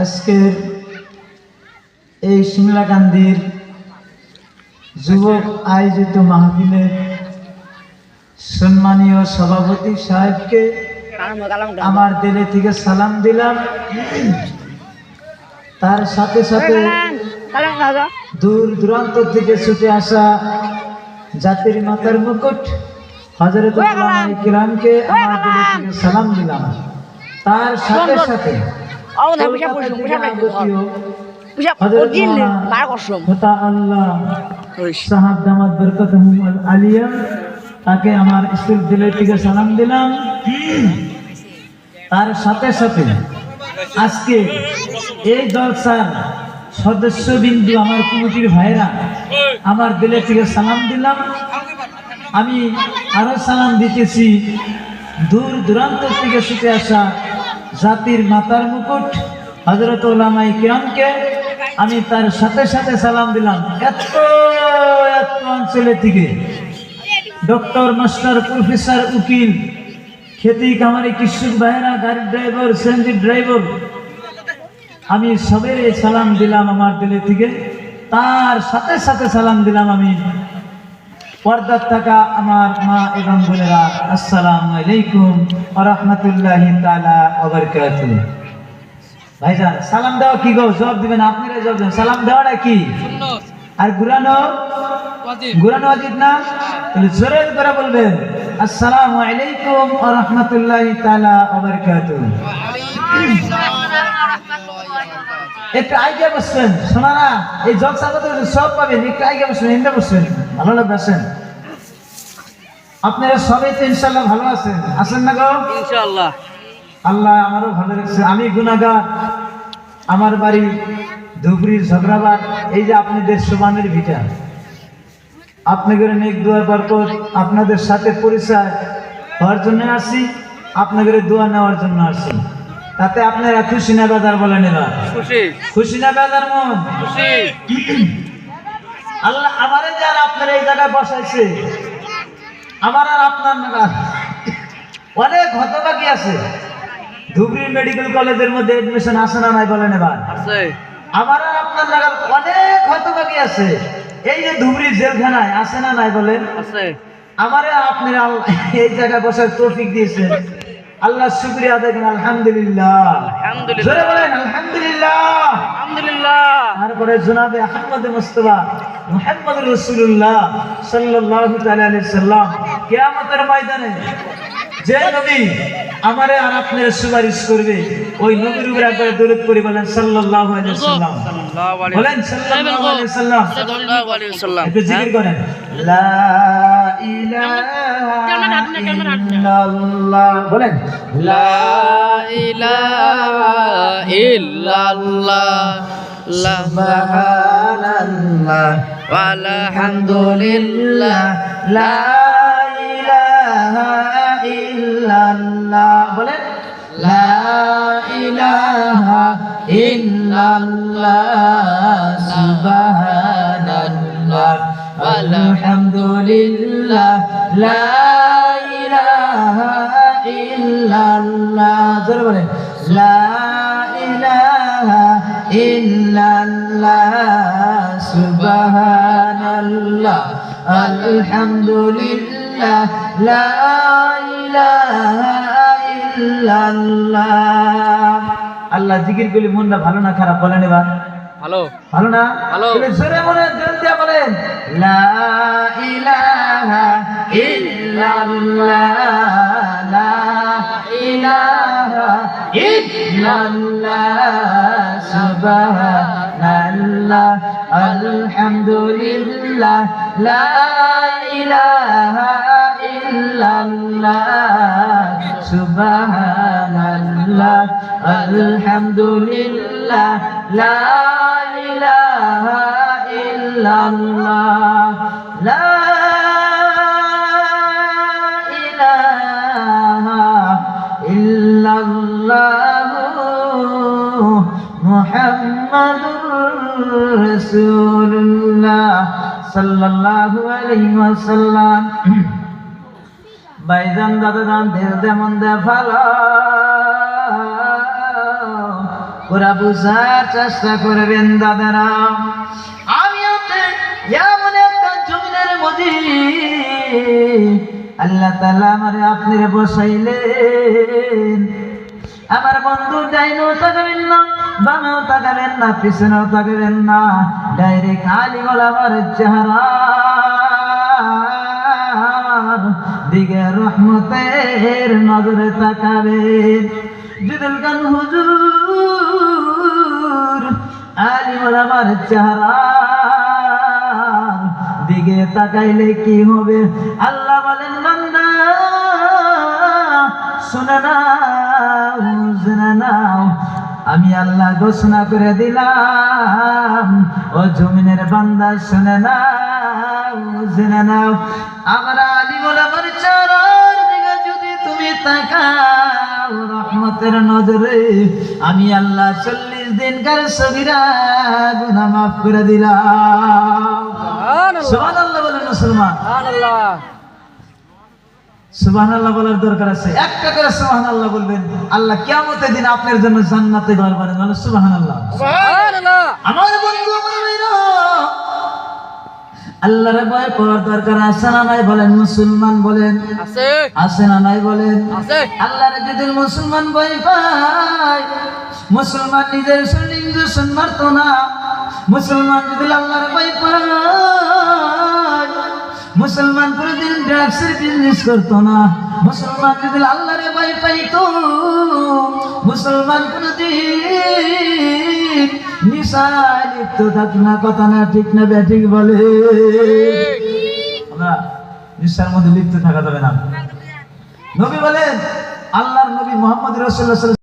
আজকের এই শিমলাকান্দির যুবক আয়োজিত মাহফিলের সম্মানীয় সভাপতি সাহেবকে আমার দিলে থেকে সালাম দিলাম। তার সাথে সাথে দূর দূরান্ত থেকে ছুটে আসা জাতির মাতার মুকুট হযরত উলামায়ে কিরামকে আমার দিলে থেকে সালাম দিলাম। তার সাথে সাথে তাকে আমার স্কুল দিলে থেকে সালাম দিলাম। তার সাথে সাথে আজকে এই জলসার সদস্যবিন্দু আমার কমিটির ভাইরা আমার দিলে থেকে সালাম দিলাম। আমি আরো সালাম দিতেছি দূর দূরান্ত থেকে ছুটে আসা জাতির মাতার মুকুট হযরত উলামায়ে কিরামকে আমি তার সাথে সাথে সালাম দিলাম। এত অঞ্চলে থেকে ডক্টর, মাস্টার, প্রফেসর, উকিল, খেতি কামারি, কৃষক ভাইরা, গাড়ির ড্রাইভার, সিএনজি ড্রাইভার, আমি সবের সালাম দিলাম আমার দিলে থেকে। তার সাথে সাথে সালাম দিলাম আমি পর্দার থাকা আমার মা এবং বোনেরা, আসসালামু আলাইকুম ওয়া রাহমাতুল্লাহি তাআলা ওয়া বারাকাতুহু। ভাইজান সালাম দেওয়া কি গো? জবাব দিবেন, আপনারা জবাব দেন। সালাম দেওয়াটা কি সুন্নাত, আর ঘুরানো ওয়াজিব। ঘুরানো ওয়াজিব না? তাহলে জোরে করে বলবেন আসসালামু আলাইকুম ওয়া রাহমাতুল্লাহি তাআলা ওয়া বারাকাতুহু। ওয়া আলাইকুম আসসালাম ওয়া রাহমাতুল্লাহি ওয়া বারাকাতুহু। একটু আগে বসেন, শোনারা এই জলসা করতে সব পাবেন। একটু আগে বসেন, এন্ডে বসেন, ভালো লাগবে। আসেন, আপনারা সবাই তো ইনশাআল্লাহ ভালো আছেন? আছেন না গো? ইনশাআল্লাহ। আল্লাহ আমারও ভালো রাখছে। আমি গুনাহগার, আমার বাড়ি ধুবড়ির ঝগড়াবাদ। এই যে আপনাদের সুবানের ভিটা, আপনাদের নেক দোয়া বরকত, আপনাদের সাথে পরিচয় হওয়ার জন্য আসছি, আপনাদের দোয়া নেওয়ার জন্য আসছি। তাতে আপনারা খুশি না বেজার বলেন? এবার খুশি। খুশি না বেজার? মন খুশি। আল্লাহ আমারে যার আপনারা এই জায়গায় বসাইছে, আমার আর আপনার নাগাদ অনেক হতভাগী আছে। ধুবড়ি মেডিকেল কলেজের মধ্যে এডমিশন আছে না নাই বলেন? এবার আছে। আমার আর আপনার নাগাদ অনেক হতভাগী আছে। এই যে ধুবড়ি জেলখানায় আছে না নাই বলেন? আছে। আমার আপনারা এই জায়গায় বসার তৌফিক দিয়েছেন, আল্লাহ শুকরিয়া আদায় করেন। আলহামদুলিল্লাহ, আলহামদুলিল্লাহ। জোরে বলেন আলহামদুলিল্লাহ, আলহামদুলিল্লাহ। তারপরে জনাবে আহমদ মুস্তাফা মুহাম্মদুর রাসূলুল্লাহ সাল্লাল্লাহু তাআলা আলাইহি সাল্লাম কিয়ামতের ময়দানে যে নবী আমারে আর আপনার সুপারিশ করবে, ওই নবীর উপর একবার দরুদ পড়ি বলেন সাল্লাল্লাহু আলাইহি ওয়াসাল্লাম। বলেন সাল্লাল্লাহু আলাইহি ওয়াসাল্লাম, সাল্লাল্লাহু আলাইহি ওয়াসাল্লাম। একটু জিকির করেন লা ইলাহা ইল্লাল্লাহ। বলেন লা ইলাহা ইল্লাল্লাহ, সুবহানাল্লাহ ওয়ালহামদুলিল্লাহ, লা ইলাহা ইল্লাল্লাহ। বলেন লা ইলাহা ইল্লাল্লাহ, সুবহানাল্লাহ আলহামদুলিল্লাহ, লা ইলাহা ইল্লাল্লাহ। জোরে বলেন লা ইলাহা ইল্লাল্লাহ, সুবহানাল্লাহ আলহামদুলিল্লাহ, লা ইলাহা ইল্লাল্লাহ। আল্লাহ জিকির করলে মনটা ভালো না খারাপ বলেন? এবার ভালো। ভালো না? ভালো। জোরে মনে দিল দিয়ে বলেন লা ইলাহা ইল্লাল্লাহ, লা ইলাহা ইল্লাল্লাহ, সুবহানাল্লাহ আলহামদুলিল্লাহ, লা ইলাহা ইল্লাল্লাহ, সুবহানাল্লাহ আলহামদুলিল্লাহ, লা ইলাহা ইল্লাল্লাহ, লা ইলাহা ইল্লাল্লাহ মুহাম্মাদুর রাসূলুল্লাহ সাল্লাল্লাহু আলাইহি ওয়াসাল্লাম। ভাইজান দাদারাম দেহ দেমন দে ফালা ওরা বুঝার চেষ্টা করবেন দাদারাম। আমি এমন একটা জমিনের মধ্যে আল্লাহ তাআলা আমারে আপনারে বসাইলেন। আমার বন্ধু ডাইনেও তাকাবেন না, বামেও তাকাবেন না, পিছনেও তাকাবেন না, ডাইরেক্ট আলী বলে আমার চেহারা দিকে রহমতের নজরে তাকাবেন। জিদুল গান হুজুর আলী বলে আমার চেহারা দিকে তাকাইলে কি হবে? আল্লাহ বলেন বান্দা শুনে নাও, শুনে নাও, আমি আল্লাহ ঘোষণা করে দিলাম ও জমিনের বান্দা শুনে নাও, শুনে নাও, আমার আলী বলে আমার চেহারার দিকে যদি তুমি তাকাও রহমতের নজরে আমি আল্লাহ 40 দিনকার সগীরা গুনাহ মাফ করে দিলাম। সুবহানাল্লাহ বলেন মুসলমান, সুবহানাল্লাহ। সুবহানাল্লাহ বলার দরকার আছে, একটা করে সুবহানাল্লাহ বলবেন, আল্লাহ কিয়ামতের দিন আপনার জন্য জান্নাতে ঘর বানাবেন। বলেন সুবহানাল্লাহ, সুবহানাল্লাহ। আমার বন্ধু আমার ভাইরা, আল্লাহর ভয় পাওয়ার দরকার আছে না নাই বলেন? মুসলমান বলেন আছে, আছে না নাই বলেন? আছে। আল্লাহর যদি মুসলমান ভয় পায়, মুসলমান নিজের শরীর দূষণ মারতো না। মুসলমান যদি আল্লাহর ভয় পায়, মুসলমান কোনদিন ড্রাগসের বিজনেস করতো না। মুসলমান যদি আল্লাহরে ভয় পাইতো, মুসলমান কোনদিন নিশায় লিপ্ত থাকতো না। কথা না ঠিক না ব্যাঠিক বলে? আমরা নিশার মধ্যে লিপ্ত থাকা যাবে না। নবী বলেন, আল্লাহর নবী মুহাম্মদ রাসূলুল্লাহ